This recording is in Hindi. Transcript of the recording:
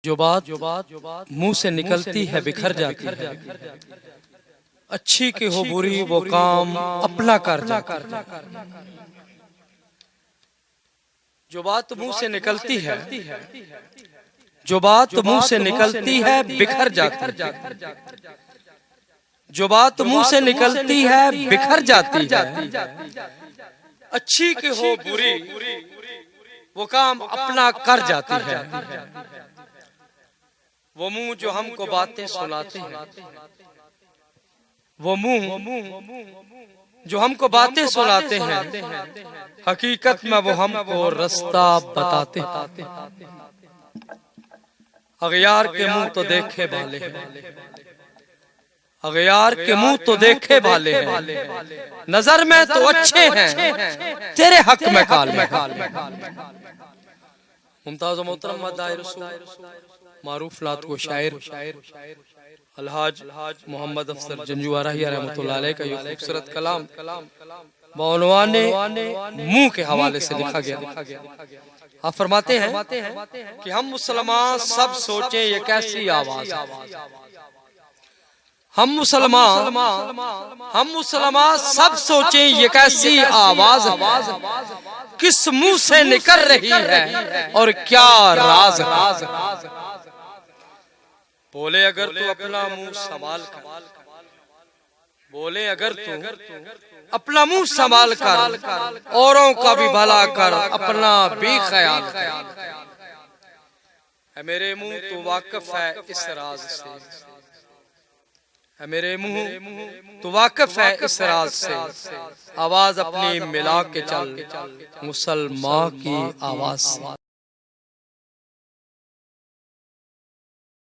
जो बात मुंह से निकलती है बिखर जाती है। अच्छी की हो बुरी वो काम अपना कर जाती है। जो बात मुंह से निकलती है, जो बात मुंह से निकलती है बिखर जाती है। जो बात मुंह से निकलती है बिखर जाती है। अच्छी की हो बुरी वो काम अपना कर जाती है। वो मुंह जो हमको बातें सुनाते हैं, वो मुंह जो हमको बातें सुनाते हैं, हकीकत में वो हमको रास्ता बताते हैं। अगयार के मुंह तो देखे भाले हैं, अगयार के मुंह तो देखे भाले हैं, नजर में तो अच्छे हैं, तेरे हक में काले हैं। मुमताज मोहतरम मदाए रसूल मारूफ नात को शायर अलहाज मोहम्मद अफसर जंजुआराही रहमतुल्लाह अलैह का ये खूबसूरत कलाम मौलवाने मुंह के हवाले से लिखा गया। आप फरमाते हैं कि हम मुसलमान सब सोचें ये कैसी आवाज, हम मुसलमान सब सोचें ये कैसी आवाज, किस मुंह से निकल रही है और क्या राज। बोले अगर तू अपना मुंह संभाल कर, बोले अगर तू अपना मुंह संभाल कर, औरों का भी भला कर, अपना भी ख्याल कर। है मेरे मुंह तू वाकिफ है इस राज से, है मेरे मुंह तू वाकिफ है इस राज से। आवाज अपनी मिला के चल मुसलमान की आवाज से।